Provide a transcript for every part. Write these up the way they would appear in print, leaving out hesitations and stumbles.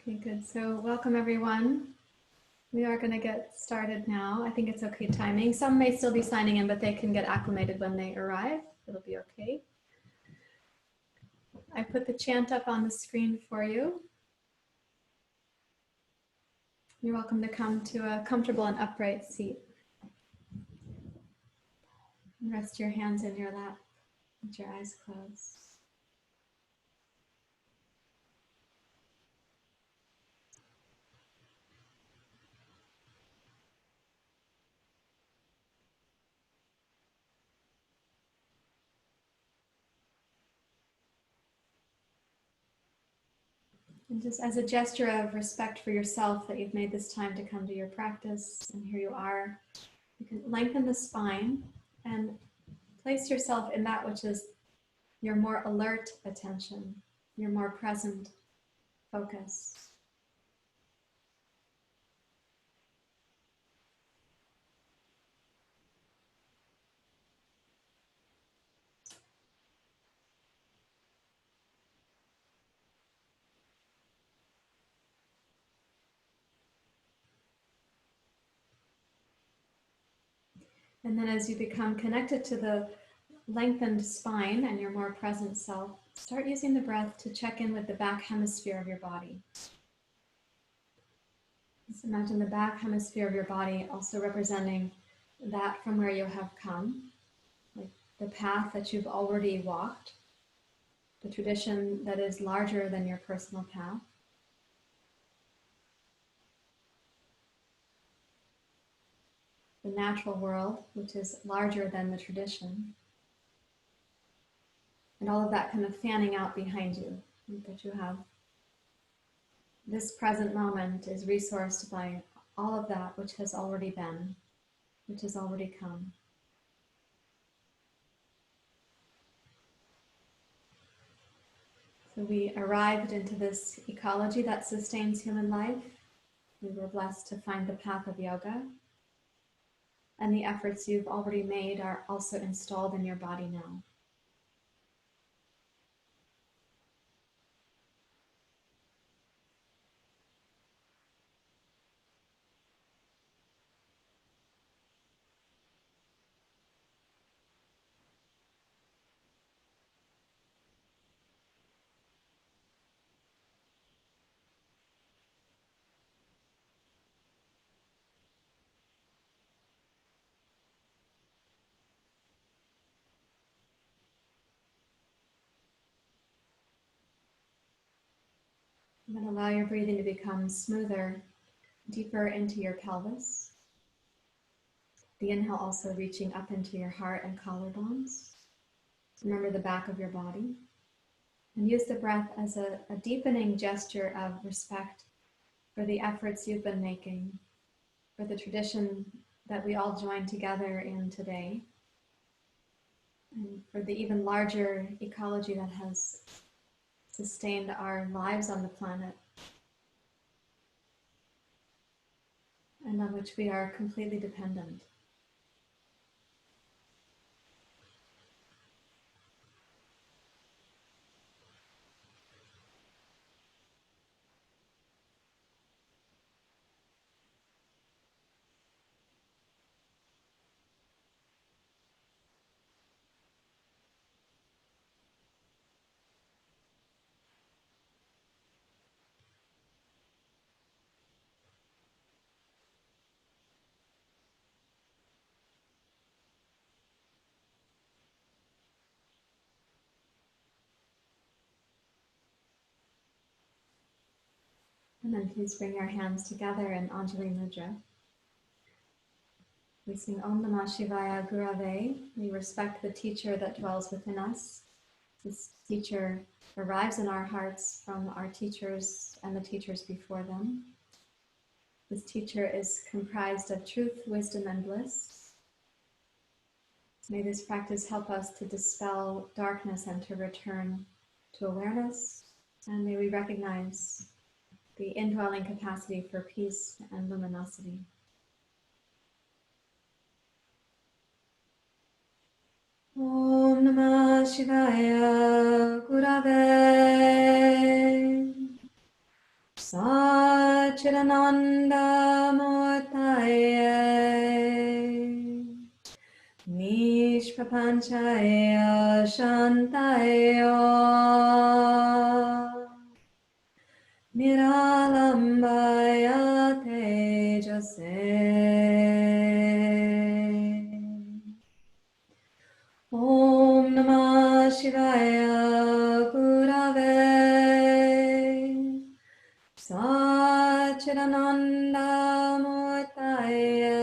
Okay, good. So welcome everyone. We are going to get started now. I think it's okay timing. Some may still be signing in, but they can get acclimated when they arrive. It'll be okay. I put the chant up on the screen for you. You're welcome to come to a comfortable and upright seat. Rest your hands in your lap with your eyes closed. And just as a gesture of respect for yourself that you've made this time to come to your practice, and here you are, you can lengthen the spine and place yourself in that which is your more alert attention, your more present focus. And then as you become connected to the lengthened spine and your more present self, start using the breath to check in with the back hemisphere of your body. Just imagine the back hemisphere of your body also representing that from where you have come, like the path that you've already walked, the tradition that is larger than your personal path. The natural world, which is larger than the tradition. And all of that kind of fanning out behind you, that you have. This present moment is resourced by all of that which has already been, which has already come. So we arrived into this ecology that sustains human life. We were blessed to find the path of yoga. And the efforts you've already made are also installed in your body now. And then allow your breathing to become smoother, deeper into your pelvis. The inhale also reaching up into your heart and collarbones. Remember the back of your body. And use the breath as a deepening gesture of respect for the efforts you've been making, for the tradition that we all join together in today, and for the even larger ecology that has sustained our lives on the planet, and on which we are completely dependent. And then please bring your hands together in Anjali Mudra. We sing Om Namah Shivaya Gurave. We respect the teacher that dwells within us. This teacher arrives in our hearts from our teachers and the teachers before them. This teacher is comprised of truth, wisdom, and bliss. May this practice help us to dispel darkness and to return to awareness. And may we recognize the indwelling capacity for peace and luminosity. Om Namah Shivaya Gurave Satchidanandamurtaye Nishprapanchaya Shantaya Niralambaya Tejase Om Namah Shivaya Gurave Satchidananda Murtaye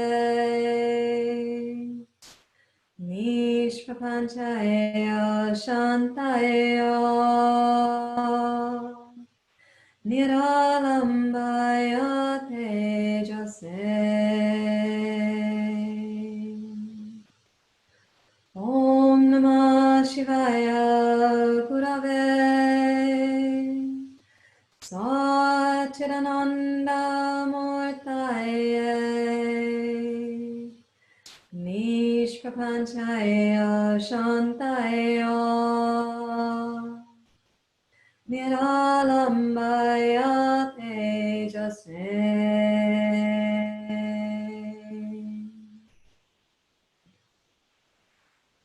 Nishprapanchaya Shantaya Niralambaya Tejase Om Namah Shivaya Gurave Satchidananda Murtaye Nishprapanchaya Shantaya Niralambaya Tejase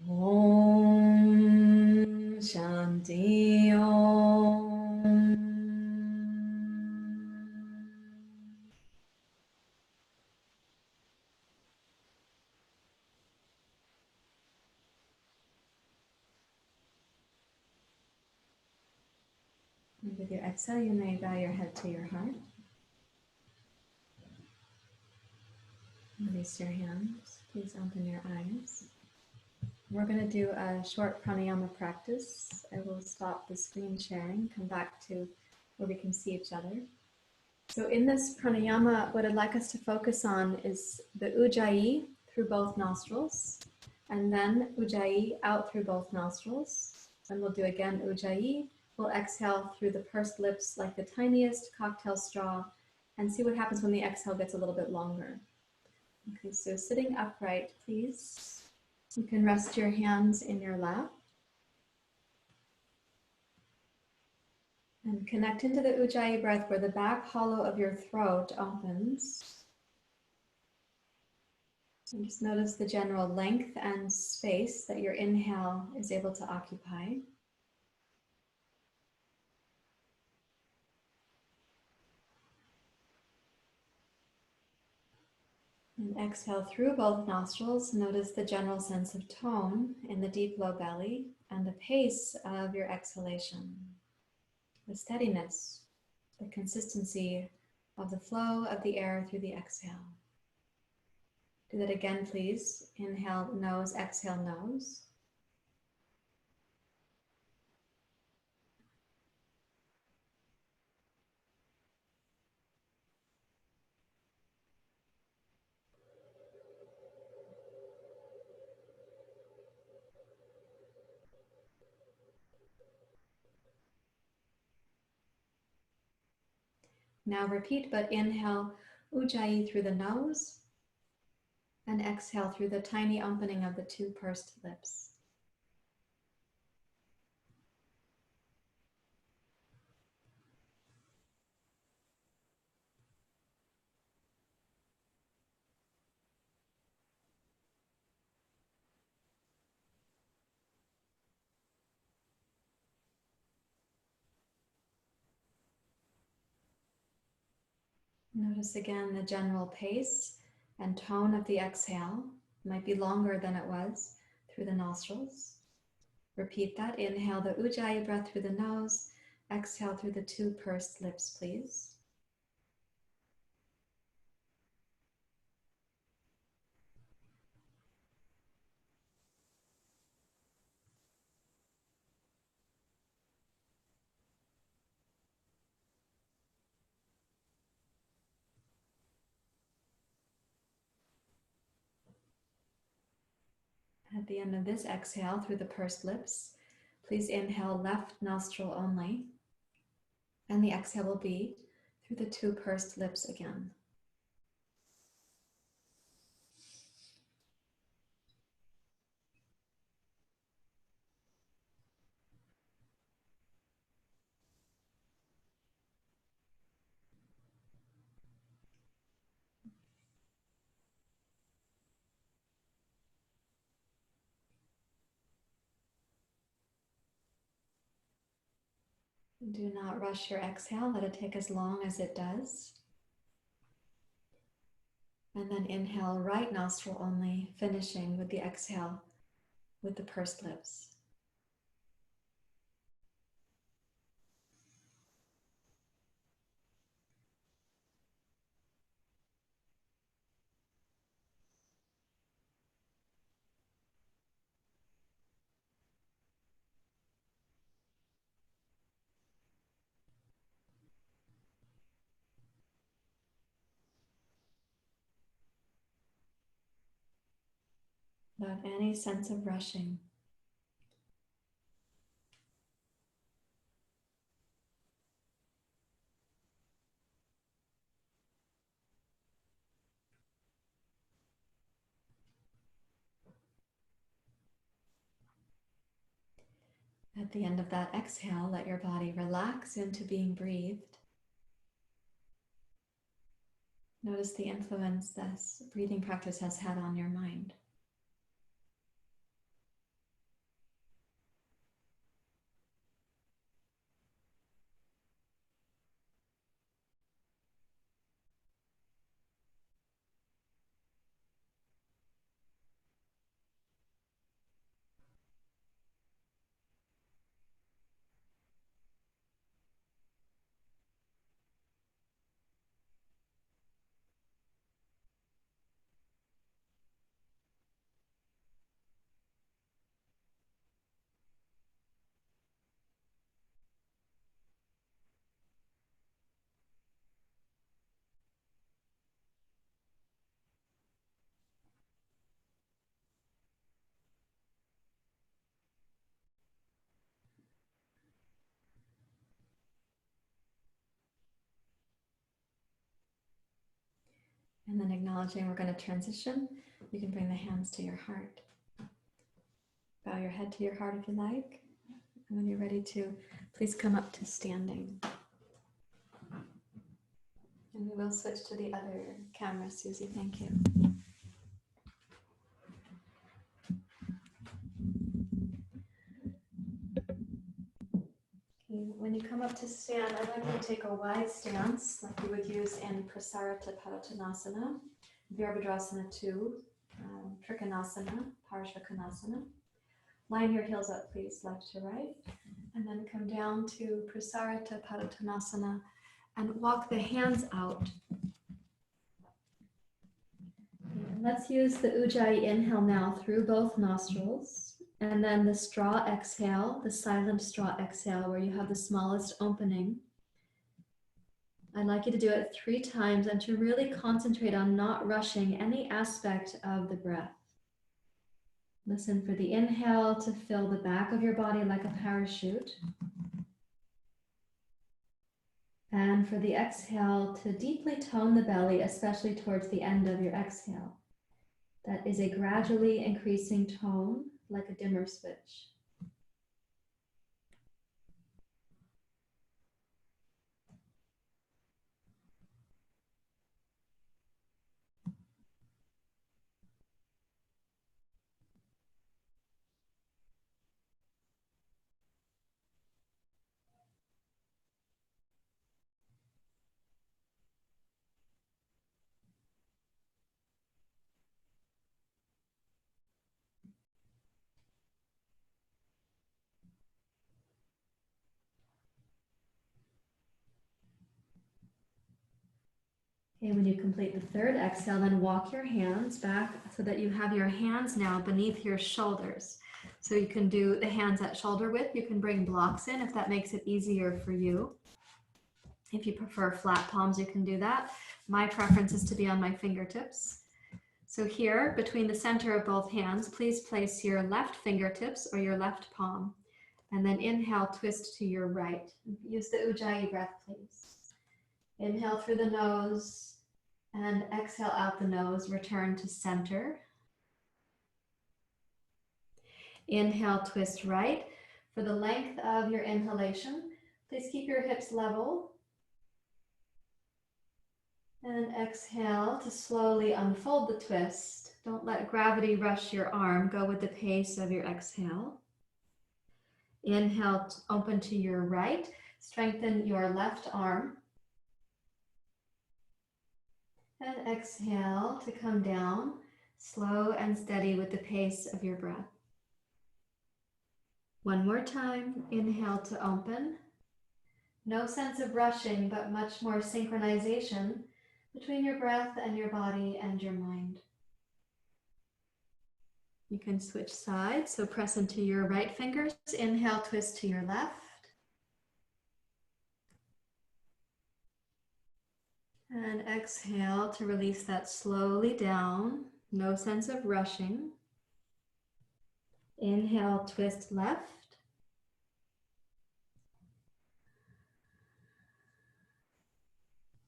Om Shanti Om. And with your exhale, you may bow your head to your heart. Release your hands. Please open your eyes. We're going to do a short pranayama practice. I will stop the screen sharing, come back to where we can see each other. So in this pranayama, what I'd like us to focus on is the Ujjayi through both nostrils, and then Ujjayi out through both nostrils. And we'll do again Ujjayi. We'll exhale through the pursed lips like the tiniest cocktail straw, and see what happens when the exhale gets a little bit longer. Okay, so sitting upright, please. You can rest your hands in your lap and connect into the Ujjayi breath where the back hollow of your throat opens. And just notice the general length and space that your inhale is able to occupy. And exhale through both nostrils. Notice the general sense of tone in the deep low belly and the pace of your exhalation. The steadiness, the consistency of the flow of the air through the exhale. Do that again, please. Inhale, nose, exhale, nose. Now repeat, but inhale Ujjayi through the nose and exhale through the tiny opening of the two pursed lips. Notice again the general pace and tone of the exhale. It might be longer than it was through the nostrils. Repeat that. Inhale the Ujjayi breath through the nose. Exhale through the two pursed lips, please. At the end of this exhale through the pursed lips, please inhale left nostril only, and the exhale will be through the two pursed lips again. Do not rush your exhale. Let it take as long as it does. And then inhale, right nostril only, finishing with the exhale with the pursed lips. Without any sense of rushing. At the end of that exhale, let your body relax into being breathed. Notice the influence this breathing practice has had on your mind. And then acknowledging we're going to transition, you can bring the hands to your heart. Bow your head to your heart if you like. And when you're ready to, please come up to standing. And we will switch to the other camera, Susie. Thank you. Okay, when you come up to stand, I'd like you to take a wide stance like you would use in prasarita padottanasana, Virabhadrasana 2, Trikonasana, Parsvakonasana. Line your heels up, please, left to right. And then come down to prasarita padottanasana and walk the hands out. And let's use the Ujjayi inhale now through both nostrils. And then the straw exhale, the silent straw exhale, where you have the smallest opening. I'd like you to do it 3 times and to really concentrate on not rushing any aspect of the breath. Listen for the inhale to fill the back of your body like a parachute. And for the exhale to deeply tone the belly, especially towards the end of your exhale. That is a gradually increasing tone, like a dimmer switch. Okay, when you complete the third exhale, then walk your hands back so that you have your hands now beneath your shoulders. So you can do the hands at shoulder width. You can bring blocks in if that makes it easier for you. If you prefer flat palms, you can do that. My preference is to be on my fingertips. So here, between the center of both hands, please place your left fingertips or your left palm. And then inhale, twist to your right. Use the Ujjayi breath, please. Inhale through the nose and exhale out the nose, return to center. Inhale, twist right. For the length of your inhalation, please keep your hips level. And exhale to slowly unfold the twist. Don't let gravity rush your arm. Go with the pace of your exhale. Inhale, open to your right. Strengthen your left arm. And exhale to come down, slow and steady with the pace of your breath. One more time, inhale to open. No sense of rushing, but much more synchronization between your breath and your body and your mind. You can switch sides, so press into your right fingers. Inhale, twist to your left. And exhale to release that slowly down. No sense of rushing. Inhale, twist left.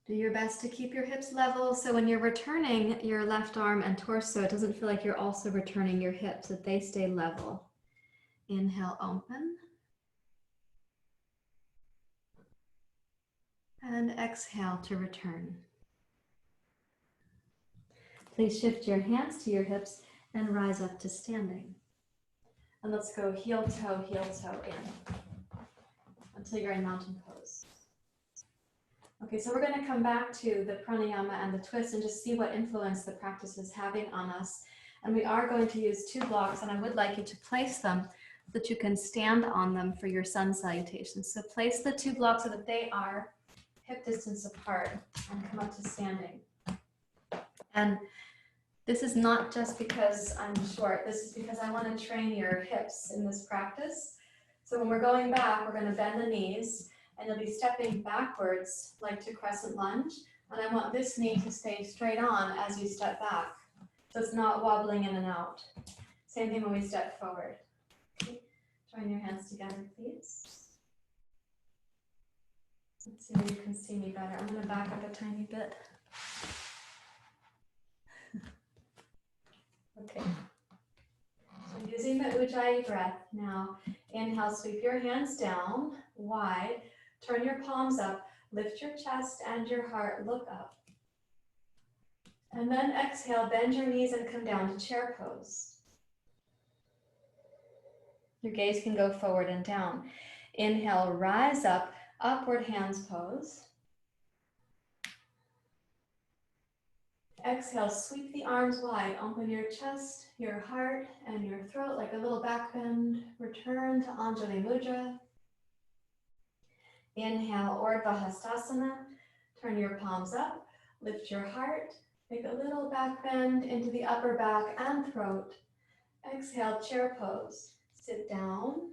Do your best to keep your hips level, so when you're returning your left arm and torso, it doesn't feel like you're also returning your hips, that they stay level. Inhale, open. And exhale to return. Please shift your hands to your hips and rise up to standing. And let's go heel toe in until you're in mountain pose. Okay, so we're going to come back to the pranayama and the twist and just see what influence the practice is having on us. And we are going to use 2 blocks, and I would like you to place them so that you can stand on them for your sun salutations. So place the 2 blocks so that they are hip distance apart and come up to standing. And this is not just because I'm short, this is because I want to train your hips in this practice. So when we're going back, we're going to bend the knees, and you'll be stepping backwards like to crescent lunge. And I want this knee to stay straight on as you step back. So it's not wobbling in and out. Same thing when we step forward. Okay. Join your hands together, please. Let's see if you can see me better. I'm going to back up a tiny bit. Okay. So using the Ujjayi breath now, inhale, sweep your hands down, wide. Turn your palms up, lift your chest and your heart, look up. And then exhale, bend your knees and come down to chair pose. Your gaze can go forward and down. Inhale, rise up, upward hands pose. Exhale, sweep the arms wide, open your chest, your heart, and your throat like a little back bend. Return to Anjali Mudra. Inhale, Urdhva Hastasana. Turn your palms up, lift your heart, make a little back bend into the upper back and throat. Exhale, chair pose. Sit down.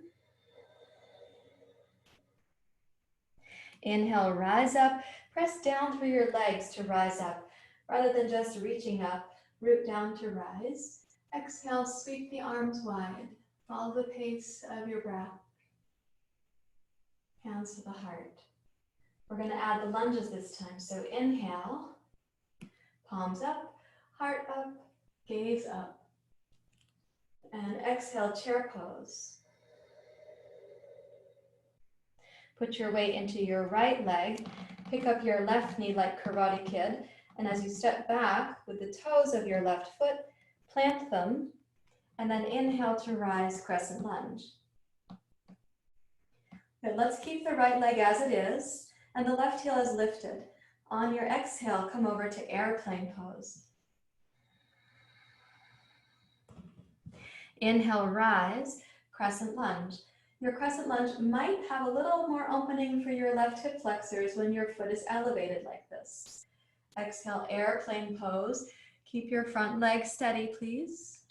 Inhale, rise up. Press down through your legs to rise up. Rather than just reaching up, root down to rise. Exhale, sweep the arms wide. Follow the pace of your breath. Hands to the heart. We're going to add the lunges this time. So inhale, palms up, heart up, gaze up. And exhale, chair pose. Put your weight into your right leg. Pick up your left knee like Karate Kid. And as you step back with the toes of your left foot, plant them. And then inhale to rise, crescent lunge. Good, let's keep the right leg as it is, and the left heel is lifted. On your exhale, come over to airplane pose. Inhale, rise, crescent lunge. Your crescent lunge might have a little more opening for your left hip flexors when your foot is elevated like this. Exhale, airplane pose. Keep your front leg steady, please.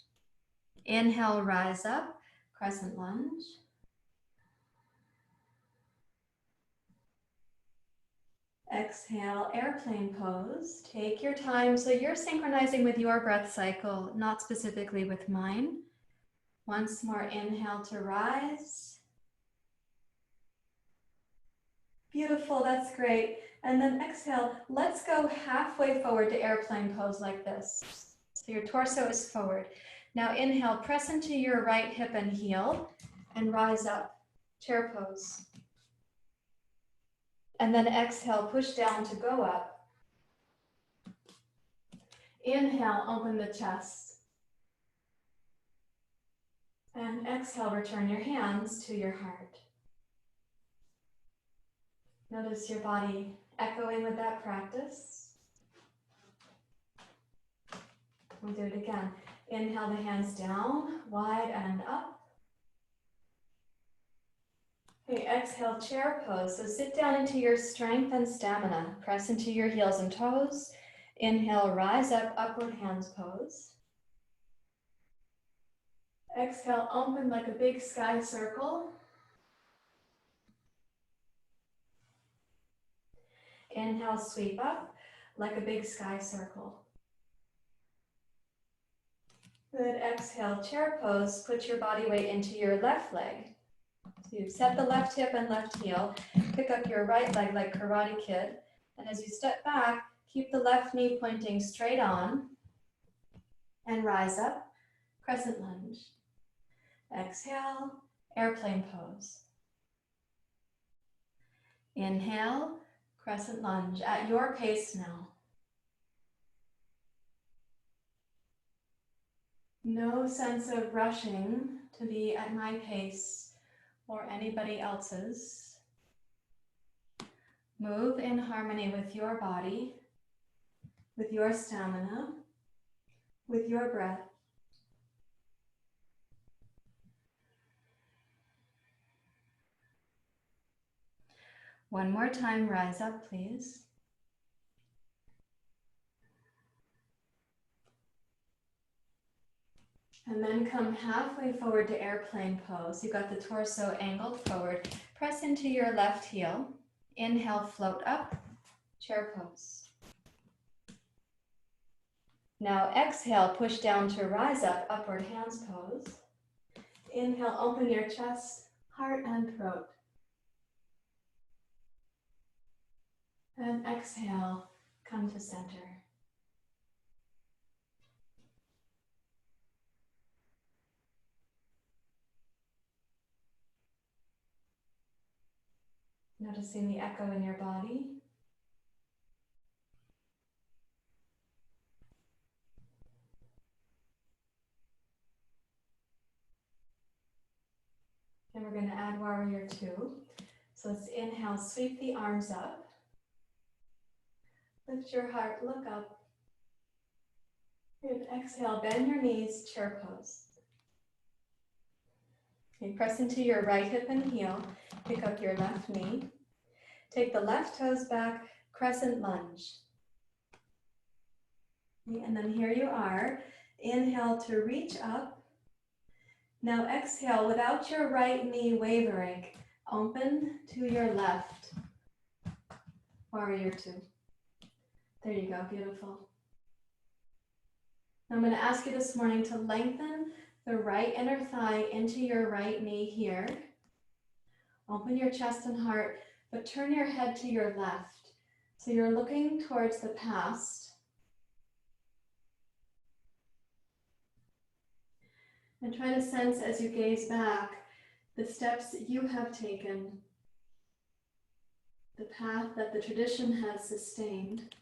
Inhale, rise up, crescent lunge. Exhale, airplane pose. Take your time. So you're synchronizing with your breath cycle, not specifically with mine. Once more, inhale to rise. Beautiful, that's great. And then exhale, let's go halfway forward to airplane pose like this. So your torso is forward. Now inhale, press into your right hip and heel and rise up, chair pose. And then exhale, push down to go up. Inhale, open the chest. And exhale, return your hands to your heart. Notice your body echoing with that practice. We'll do it again. Inhale the hands down, wide and up. Okay, exhale, chair pose. So sit down into your strength and stamina. Press into your heels and toes. Inhale, rise up, upward hands pose. Exhale, open like a big sky circle. Inhale, sweep up like a big sky circle. Good, exhale, chair pose. Put your body weight into your left leg. So you set the left hip and left heel. Pick up your right leg like Karate Kid. And as you step back, keep the left knee pointing straight on. And rise up, crescent lunge. Exhale, airplane pose. Inhale, crescent lunge at your pace now. No sense of rushing to be at my pace or anybody else's. Move in harmony with your body, with your stamina, with your breath. One more time, rise up, please. And then come halfway forward to airplane pose. You've got the torso angled forward. Press into your left heel. Inhale, float up, chair pose. Now exhale, push down to rise up, upward hands pose. Inhale, open your chest, heart and throat. And exhale, come to center. Noticing the echo in your body. And we're going to add warrior two. So let's inhale, sweep the arms up. Lift your heart, look up. And exhale, bend your knees, chair pose. Okay, press into your right hip and heel. Pick up your left knee. Take the left toes back, crescent lunge. Okay, and then here you are. Inhale to reach up. Now exhale without your right knee wavering. Open to your left. Warrior two. There you go, beautiful. I'm going to ask you this morning to lengthen the right inner thigh into your right knee here. Open your chest and heart, but turn your head to your left. So you're looking towards the past. And try to sense as you gaze back the steps you have taken, the path that the tradition has sustained.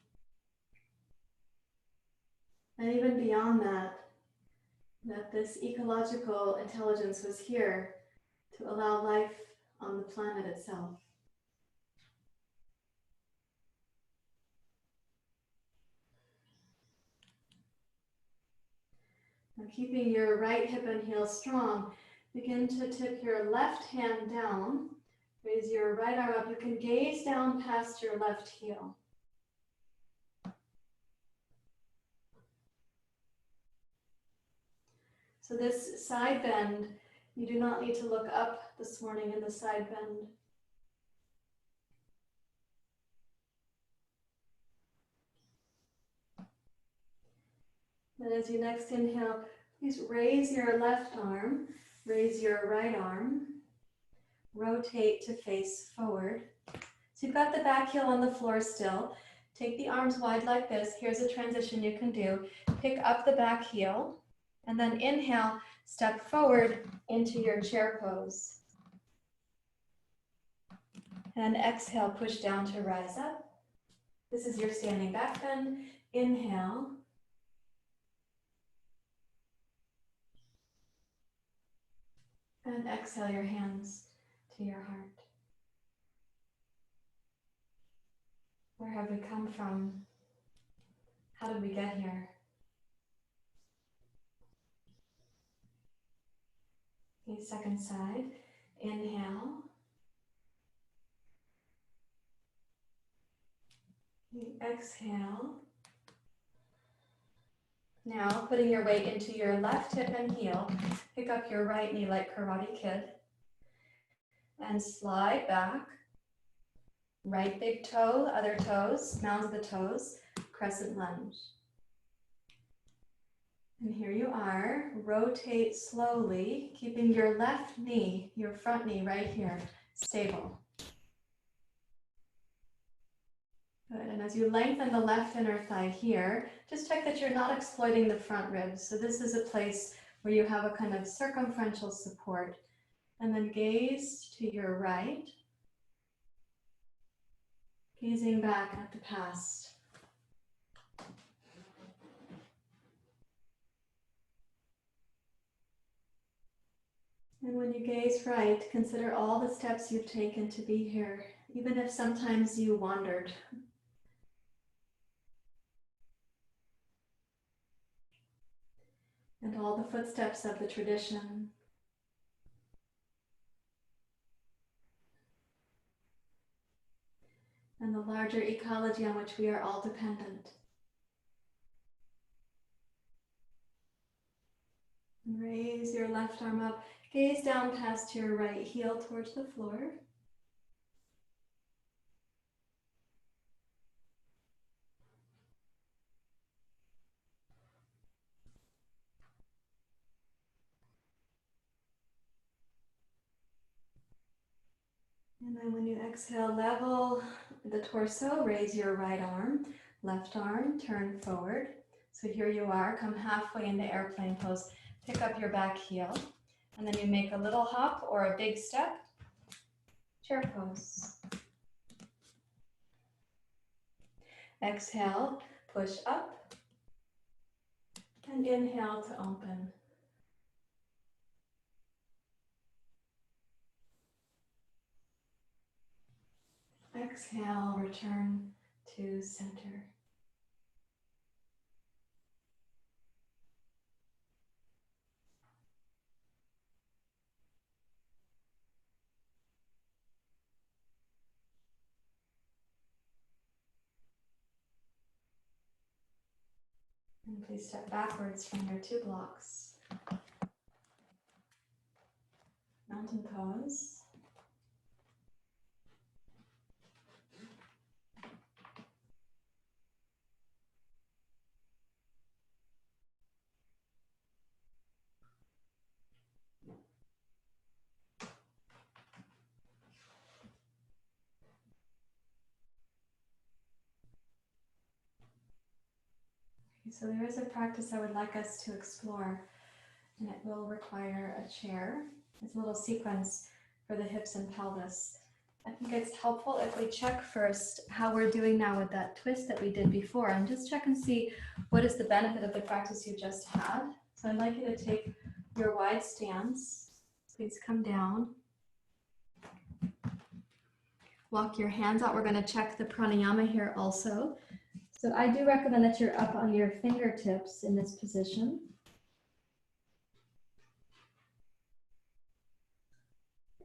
And even beyond that, that this ecological intelligence was here to allow life on the planet itself. Now keeping your right hip and heel strong, begin to tip your left hand down, raise your right arm up. You can gaze down past your left heel. So this side bend, you do not need to look up this morning in the side bend. And as you next inhale, please raise your left arm, raise your right arm, rotate to face forward. So you've got the back heel on the floor still. Take the arms wide like this. Here's a transition you can do. Pick up the back heel, and then inhale, step forward into your chair pose. And exhale, push down to rise up. This is your standing back bend. Inhale. And exhale your hands to your heart. Where have we come from? How did we get here? Okay, second side. Inhale. Exhale. Now, putting your weight into your left hip and heel, pick up your right knee like Karate Kid and slide back. Right big toe, other toes, mounds of the toes, crescent lunge. And here you are. Rotate slowly, keeping your left knee, your front knee right here, stable. Good, and as you lengthen the left inner thigh here, just check that you're not exploiting the front ribs. So this is a place where you have a kind of circumferential support. And then gaze to your right, gazing back at the past. And when you gaze right, consider all the steps you've taken to be here, even if sometimes you wandered. And all the footsteps of the tradition. And the larger ecology on which we are all dependent. And raise your left arm up, gaze down past your right heel towards the floor. And then when you exhale, level the torso, raise your right arm, left arm, turn forward. So here you are, come halfway into airplane pose, pick up your back heel, and then you make a little hop or a big step, chair pose. Exhale, push up, and inhale to open. Exhale, return to center. And please step backwards from your two blocks. Mountain pose. So there is a practice I would like us to explore, and it will require a chair. It's a little sequence for the hips and pelvis. I think it's helpful if we check first how we're doing now with that twist that we did before, and just check and see what is the benefit of the practice you just had. So I'd like you to take your wide stance. Please come down. Walk your hands out. We're going to check the pranayama here also. So I do recommend that you're up on your fingertips in this position.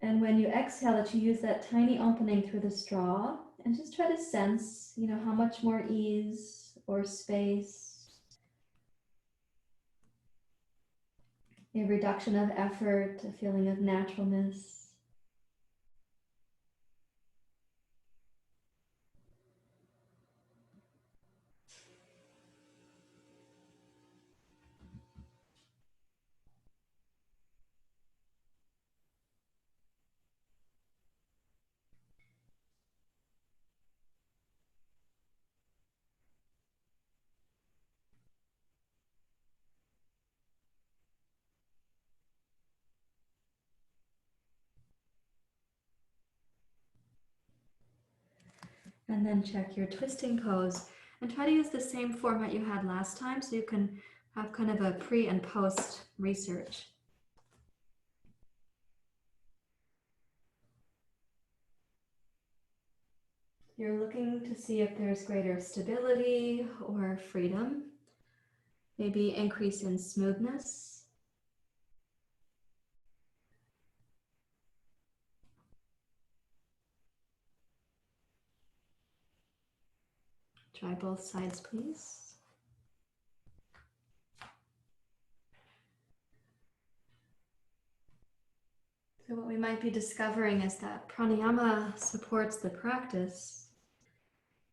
And when you exhale, that you use that tiny opening through the straw and just try to sense, how much more ease or space, a reduction of effort, a feeling of naturalness. And then check your twisting pose and try to use the same format you had last time so you can have kind of a pre and post research. You're looking to see if there's greater stability or freedom, maybe increase in smoothness. Try both sides, please. So what we might be discovering is that pranayama supports the practice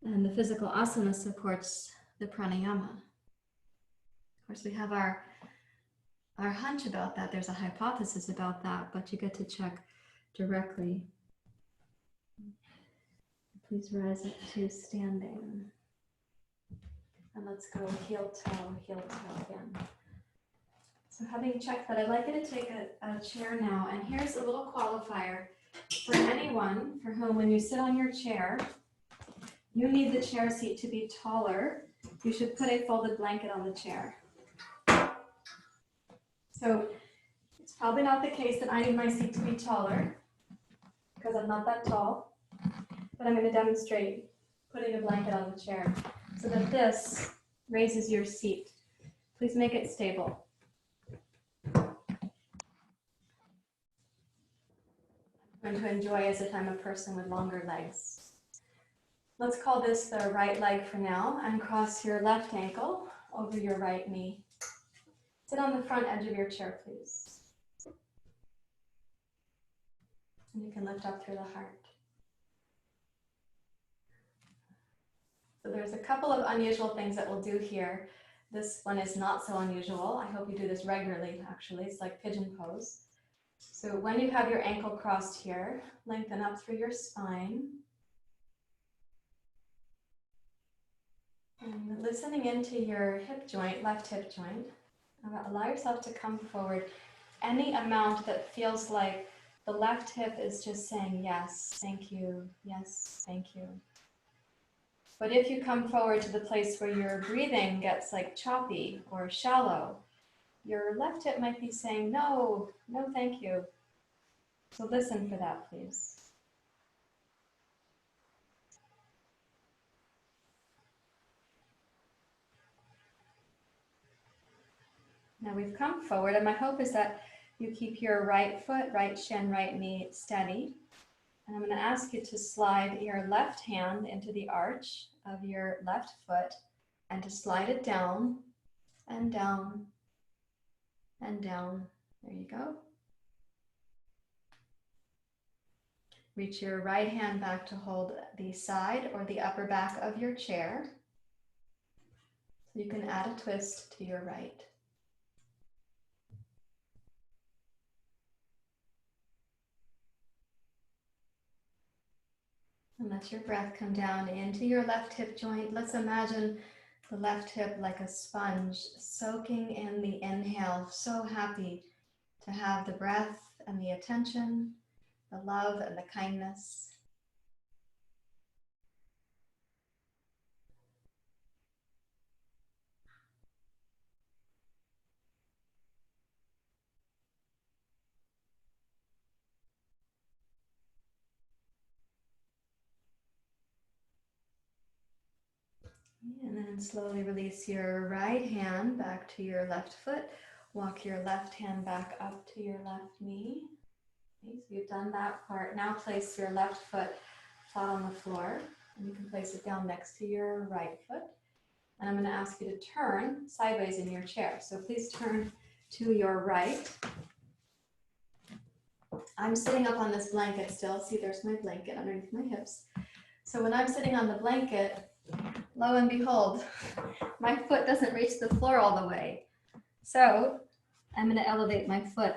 and the physical asana supports the pranayama. Of course, we have our hunch about that. There's a hypothesis about that, but you get to check directly. Please rise up to standing. And let's go heel toe again. So having checked that, I'd like you to take a chair now. And here's a little qualifier for anyone for whom when you sit on your chair, you need the chair seat to be taller. You should put a folded blanket on the chair. So it's probably not the case that I need my seat to be taller because I'm not that tall, but I'm going to demonstrate putting a blanket on the chair so that this raises your seat. Please make it stable. I'm going to enjoy as if I'm a person with longer legs. Let's call this the right leg for now and cross your left ankle over your right knee. Sit on the front edge of your chair, please. And you can lift up through the heart. So there's a couple of unusual things that we'll do here. This one is not so unusual. I hope you do this regularly, actually. It's like pigeon pose. So when you have your ankle crossed here, lengthen up through your spine. And listening into your hip joint, left hip joint, allow yourself to come forward any amount that feels like the left hip is just saying yes, thank you, yes, thank you. But if you come forward to the place where your breathing gets like choppy or shallow, your left hip might be saying no, no thank you. So listen for that, please. Now we've come forward, and my hope is that you keep your right foot, right shin, right knee steady. And I'm going to ask you to slide your left hand into the arch of your left foot and to slide it down and down and down. There you go. Reach your right hand back to hold the side or the upper back of your chair. So you can add a twist to your right. And let your breath come down into your left hip joint. Let's imagine the left hip like a sponge, soaking in the inhale. So happy to have the breath and the attention, the love and the kindness. And then slowly release your right hand back to your left foot. Walk your left hand back up to your left knee. Okay, so you've done that part. Now place your left foot flat on the floor. And you can place it down next to your right foot. And I'm going to ask you to turn sideways in your chair. So please turn to your right. I'm sitting up on this blanket still. See, there's my blanket underneath my hips. So when I'm sitting on the blanket, lo and behold, my foot doesn't reach the floor all the way. So I'm going to elevate my foot.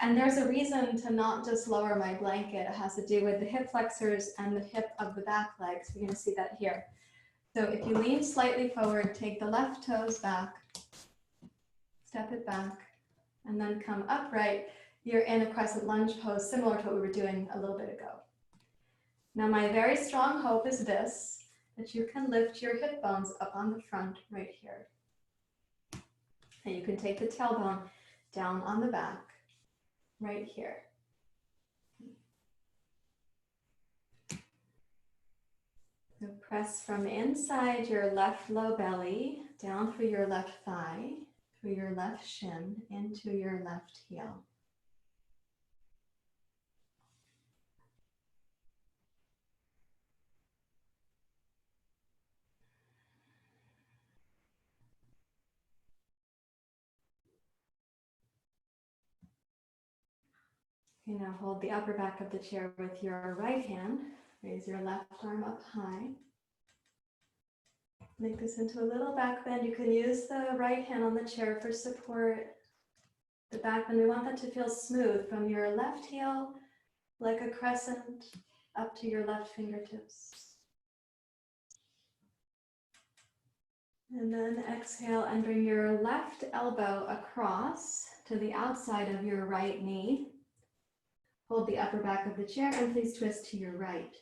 And there's a reason to not just lower my blanket. It has to do with the hip flexors and the hip of the back legs. We're going to see that here. So if you lean slightly forward, take the left toes back, step it back, and then come upright. You're in a crescent lunge pose, similar to what we were doing a little bit ago. Now my very strong hope is this, that you can lift your hip bones up on the front right here. And you can take the tailbone down on the back right here. press from inside your left low belly, down through your left thigh, through your left shin, into your left heel. You now hold the upper back of the chair with your right hand. Raise your left arm up high. Make this into a little back bend. You can use the right hand on the chair for support. The back bend, we want that to feel smooth from your left heel, like a crescent, up to your left fingertips. And then exhale and bring your left elbow across to the outside of your right knee. Hold the upper back of the chair and please twist to your right.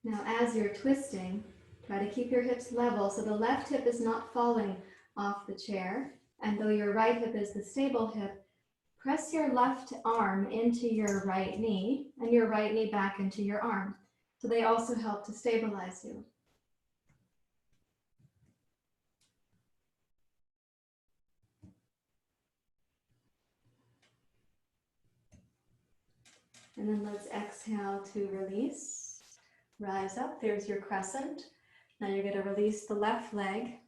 Now, as you're twisting, try to keep your hips level so the left hip is not falling off the chair. And though your right hip is the stable hip, press your left arm into your right knee and your right knee back into your arm. So they also help to stabilize you. And then let's exhale to release. Rise up, there's your crescent. Now you're going to release the left leg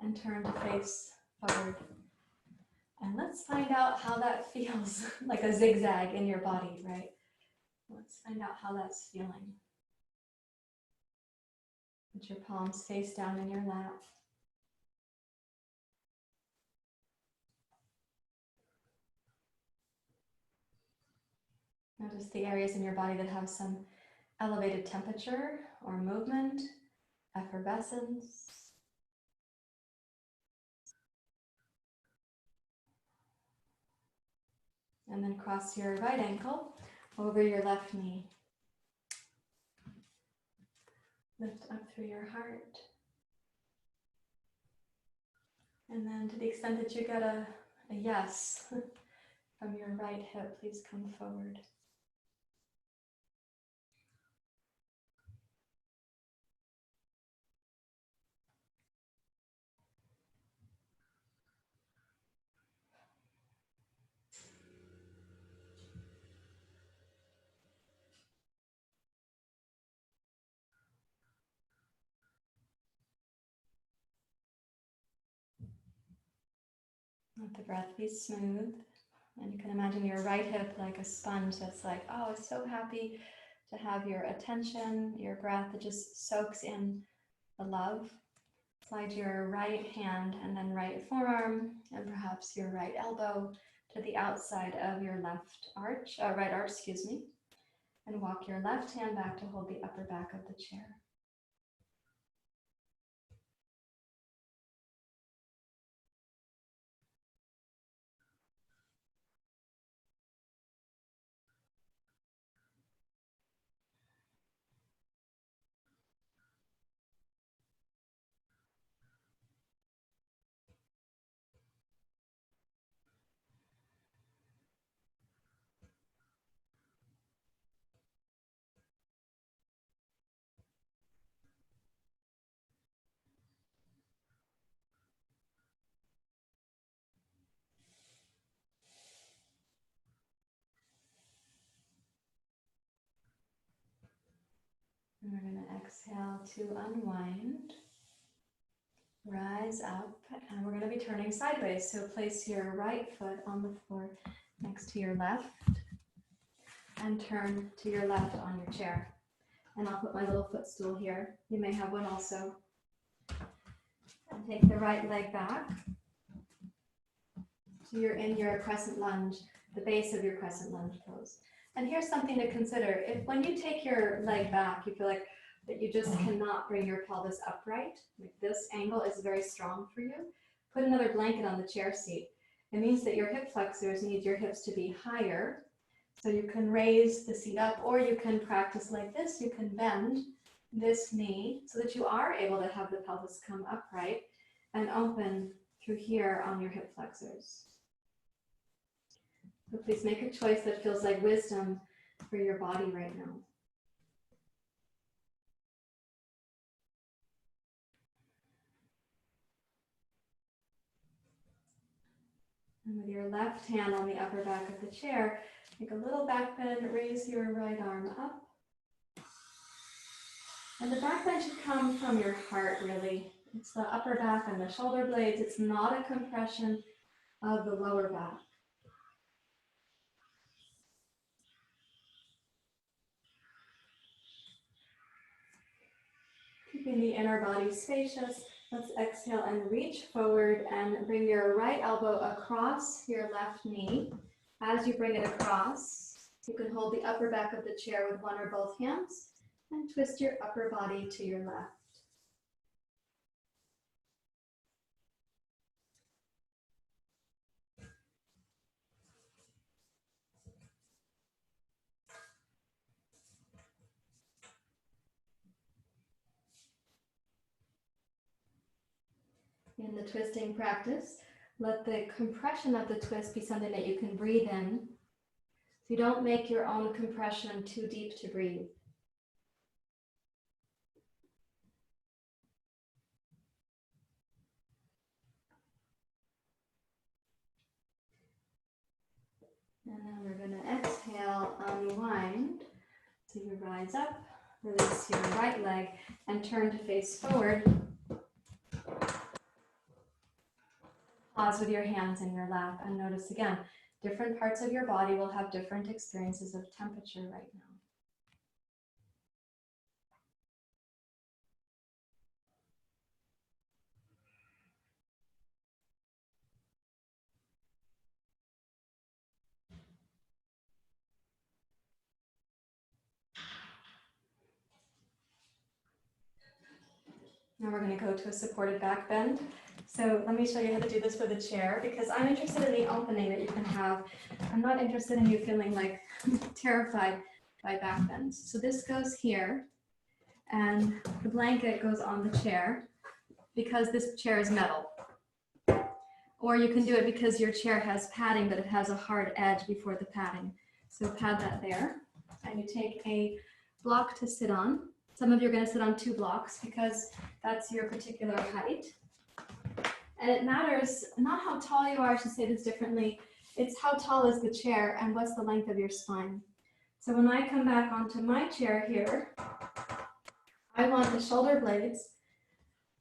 and turn to face forward. And let's find out how that feels, like a zigzag in your body, right? Let's find out how that's feeling. Put your palms face down in your lap. Notice the areas in your body that have some elevated temperature or movement, effervescence. And then cross your right ankle over your left knee. Lift up through your heart. And then to the extent that you get a yes from your right hip, please come forward. Let the breath be smooth. And you can imagine your right hip like a sponge that's like, oh, so happy to have your attention, your breath that just soaks in the love. Slide your right hand and then right forearm and perhaps your right elbow to the outside of your right arch, and walk your left hand back to hold the upper back of the chair. And we're going to exhale to unwind. Rise up, and we're going to be turning sideways. So place your right foot on the floor next to your left and turn to your left on your chair. And I'll put my little footstool here. You may have one also. And take the right leg back. So you're in your crescent lunge, the base of your crescent lunge pose. And here's something to consider. If when you take your leg back, you feel like that you just cannot bring your pelvis upright, like this angle is very strong for you, put another blanket on the chair seat. It means that your hip flexors need your hips to be higher. So you can raise the seat up, or you can practice like this. You can bend this knee so that you are able to have the pelvis come upright and open through here on your hip flexors. So please make a choice that feels like wisdom for your body right now. And with your left hand on the upper back of the chair, make a little back bend, raise your right arm up. And the back bend should come from your heart, really. It's the upper back and the shoulder blades. It's not a compression of the lower back. Keeping the inner body spacious, let's exhale and reach forward and bring your right elbow across your left knee. As you bring it across, you can hold the upper back of the chair with one or both hands and twist your upper body to your left. In the twisting practice, let the compression of the twist be something that you can breathe in. So you don't make your own compression too deep to breathe. And then we're going to exhale, unwind. So you rise up, release your right leg, and turn to face forward. Pause with your hands in your lap and notice again, different parts of your body will have different experiences of temperature right now. Now we're going to go to a supported back bend. So let me show you how to do this with a chair because I'm interested in the opening that you can have. I'm not interested in you feeling like terrified by back bends. So this goes here and the blanket goes on the chair because this chair is metal. Or you can do it because your chair has padding, but it has a hard edge before the padding. So pad that there and you take a block to sit on. Some of you are going to sit on 2 blocks because that's your particular height. And it matters not how tall you are, I should say this differently, it's how tall is the chair and what's the length of your spine. So when I come back onto my chair here, I want the shoulder blades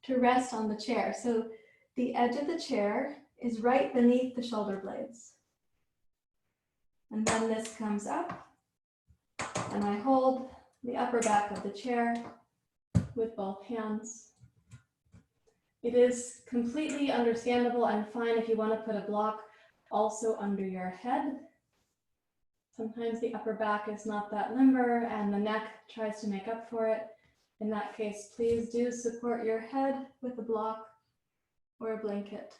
to rest on the chair. So the edge of the chair is right beneath the shoulder blades. And then this comes up and I hold the upper back of the chair with both hands. It is completely understandable and fine if you want to put a block also under your head. Sometimes the upper back is not that limber and the neck tries to make up for it. In that case, please do support your head with a block or a blanket.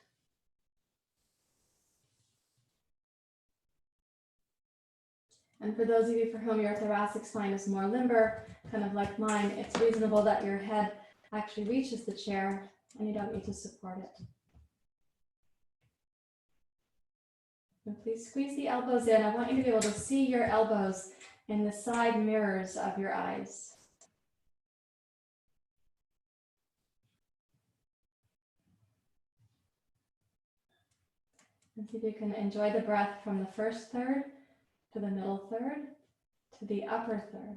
And for those of you for whom your thoracic spine is more limber, kind of like mine, it's reasonable that your head actually reaches the chair and you don't need to support it. And please squeeze the elbows in. I want you to be able to see your elbows in the side mirrors of your eyes. And see if you can enjoy the breath from the first third to the middle third to the upper third.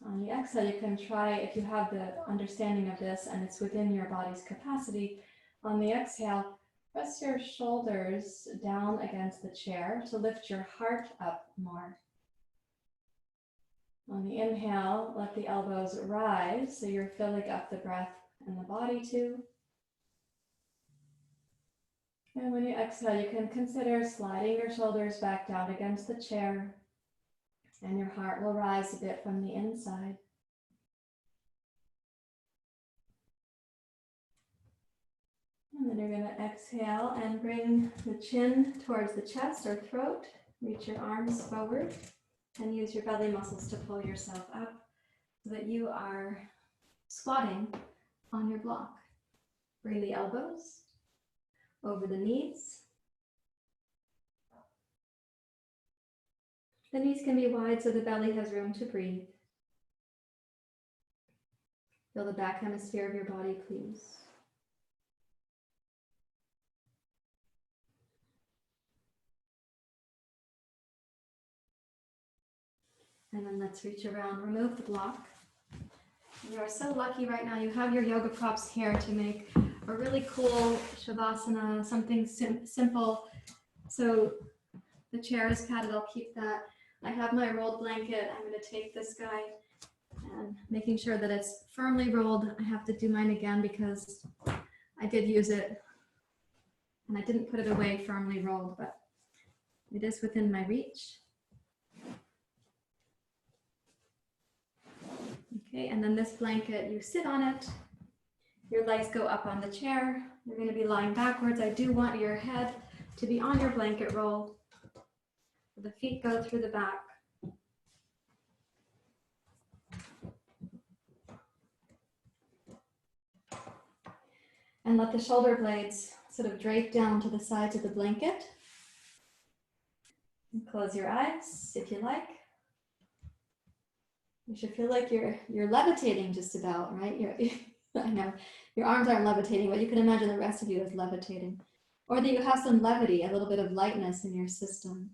On the exhale, you can try, if you have the understanding of this and it's within your body's capacity, on the exhale, press your shoulders down against the chair to lift your heart up more. On the inhale, let the elbows rise so you're filling up the breath and the body too. And when you exhale, you can consider sliding your shoulders back down against the chair and your heart will rise a bit from the inside. And then you're going to exhale and bring the chin towards the chest or throat. Reach your arms forward. And use your belly muscles to pull yourself up so that you are squatting on your block. Bring the elbows over the knees. The knees can be wide so the belly has room to breathe. Feel the back hemisphere of your body, please. And then let's reach around, remove the block. You are so lucky right now. You have your yoga props here to make a really cool shavasana, something simple. So the chair is padded, I'll keep that. I have my rolled blanket. I'm going to take this guy and making sure that it's firmly rolled. I have to do mine again because I did use it and I didn't put it away firmly rolled, but it is within my reach. Okay, and then this blanket, you sit on it. Your legs go up on the chair. You're going to be lying backwards. I do want your head to be on your blanket roll. The feet go through the back. And let the shoulder blades sort of drape down to the sides of the blanket. And close your eyes if you like. You should feel like you're levitating just about, right? I know your arms aren't levitating, but you can imagine the rest of you is levitating. Or that you have some levity, a little bit of lightness in your system.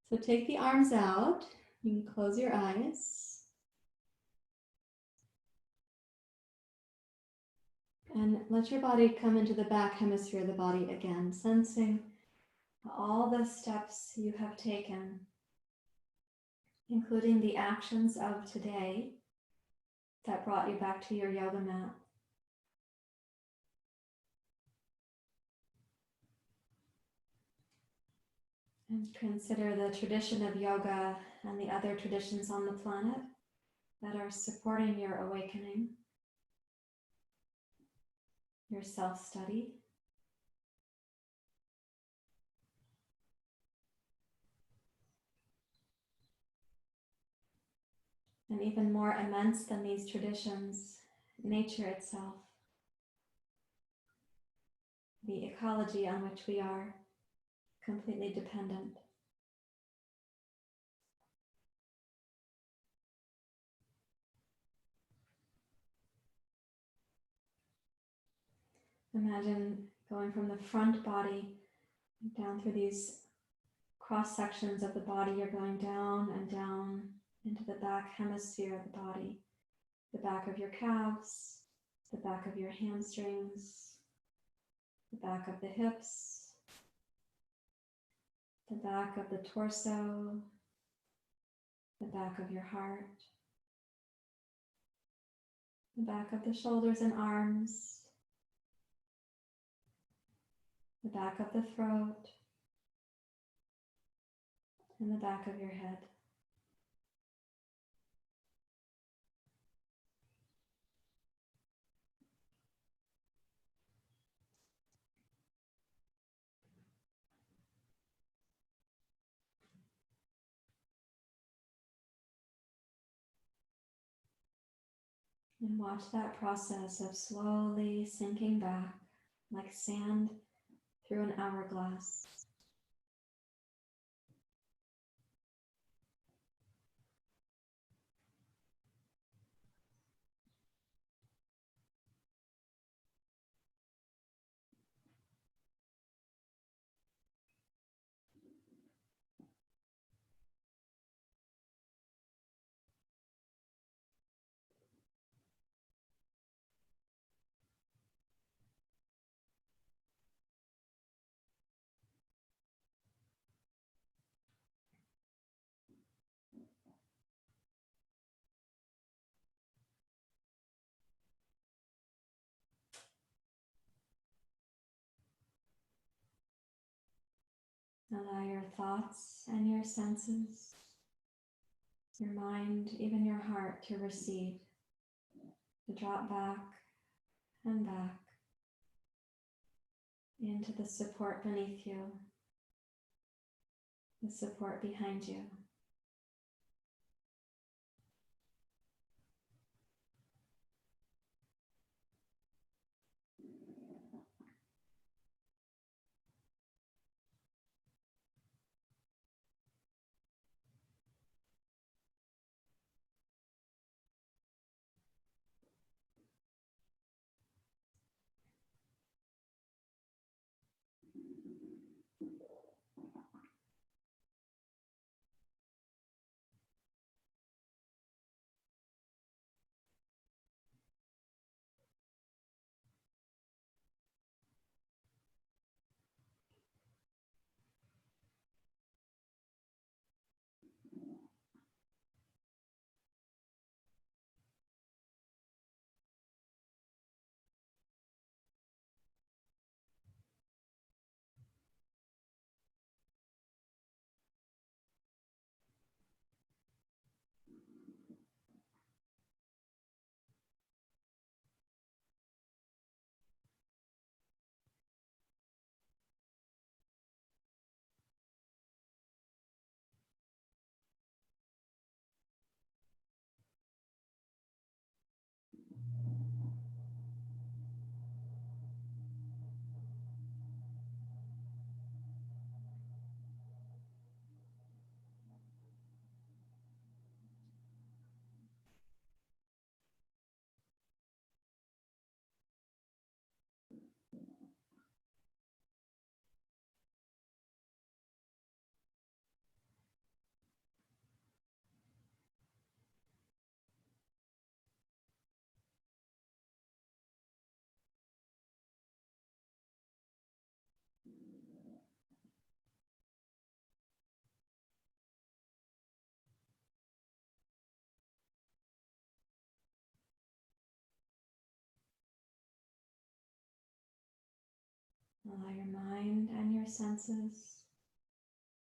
So take the arms out. You can close your eyes. And let your body come into the back hemisphere of the body again, sensing all the steps you have taken, including the actions of today that brought you back to your yoga mat. And consider the tradition of yoga and the other traditions on the planet that are supporting your awakening, your self-study. And even more immense than these traditions, nature itself, the ecology on which we are completely dependent. Imagine going from the front body down through these cross sections of the body. You're going down and down into the back hemisphere of the body, the back of your calves, the back of your hamstrings, the back of the hips, the back of the torso, the back of your heart, the back of the shoulders and arms, the back of the throat, and the back of your head. And watch that process of slowly sinking back like sand through an hourglass. Allow your thoughts and your senses, your mind, even your heart to recede, to drop back and back into the support beneath you, the support behind you. Allow your mind and your senses,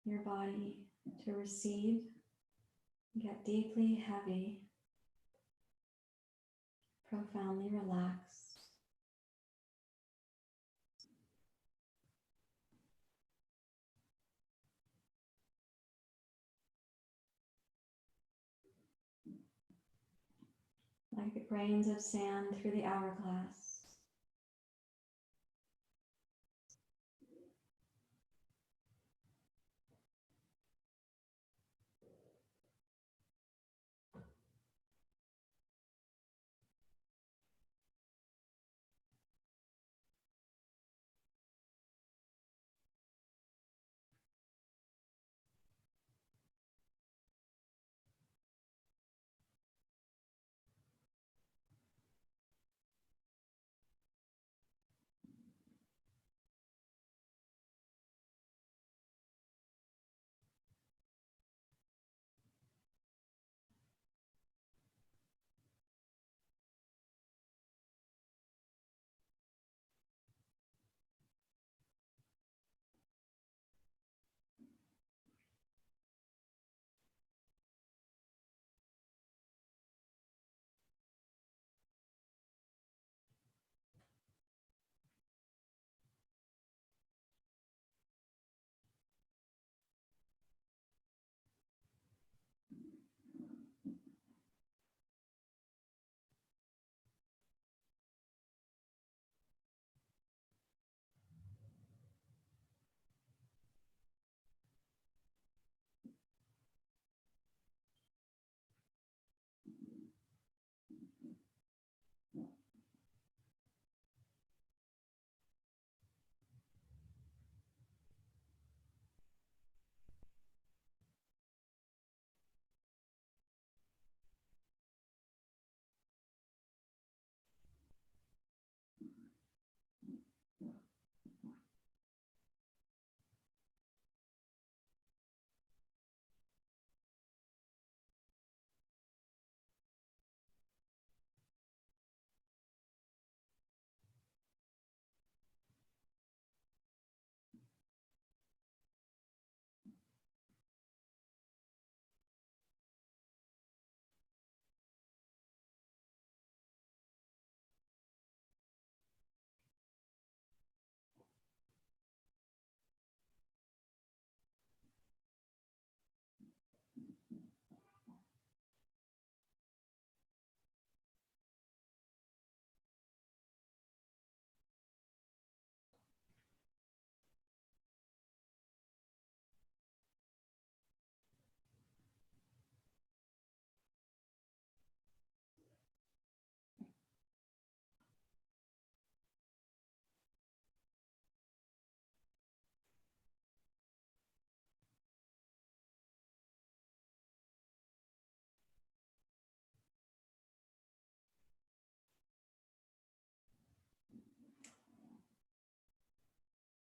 your body to recede, get deeply heavy, profoundly relaxed. Like grains of sand through the hourglass.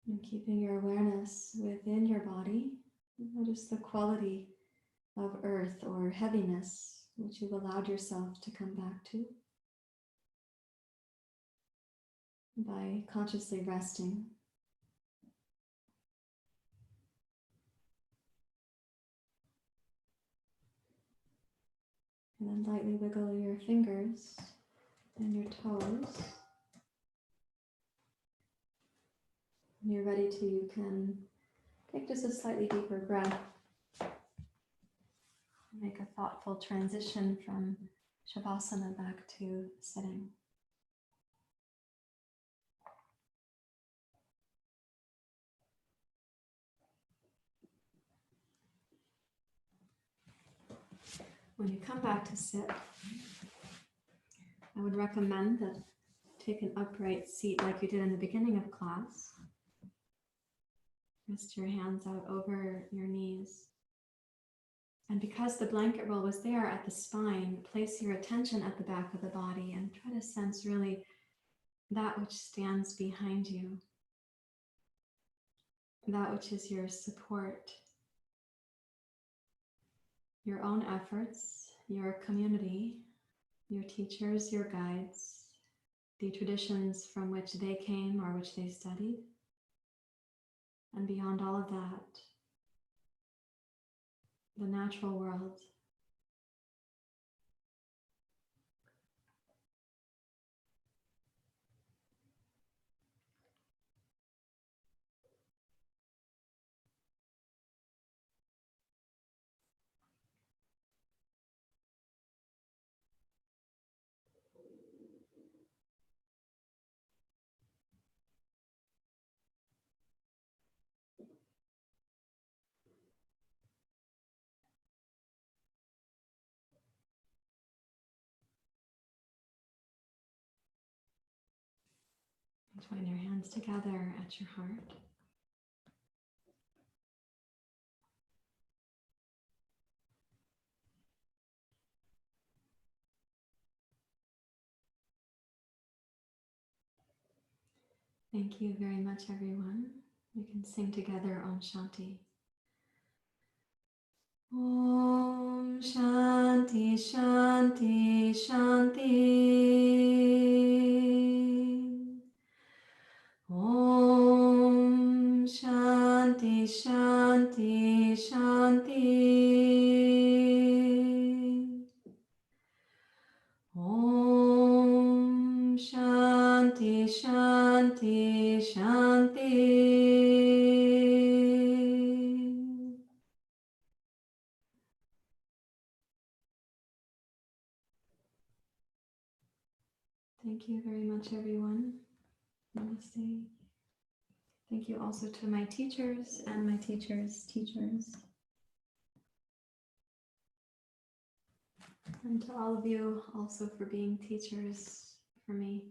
And keeping your awareness within your body, notice the quality of earth or heaviness which you've allowed yourself to come back to by consciously resting. And then lightly wiggle your fingers and your toes. When you're ready to, you can take just a slightly deeper breath. Make a thoughtful transition from Shavasana back to sitting. When you come back to sit, I would recommend that take an upright seat like you did in the beginning of class. Rest your hands out over your knees. And because the blanket roll was there at the spine, place your attention at the back of the body and try to sense really that which stands behind you, that which is your support, your own efforts, your community, your teachers, your guides, the traditions from which they came or which they studied, And beyond all of that, the natural world. Join your hands together at your heart. Thank you very much, everyone. We can sing together Om Shanti. Om Shanti, Shanti, Shanti. Om Shanti, Shanti, Shanti. Om Shanti, Shanti, Shanti. Thank you very much, everyone. Namaste. Thank you also to my teachers and my teachers' teachers. And to all of you also for being teachers for me.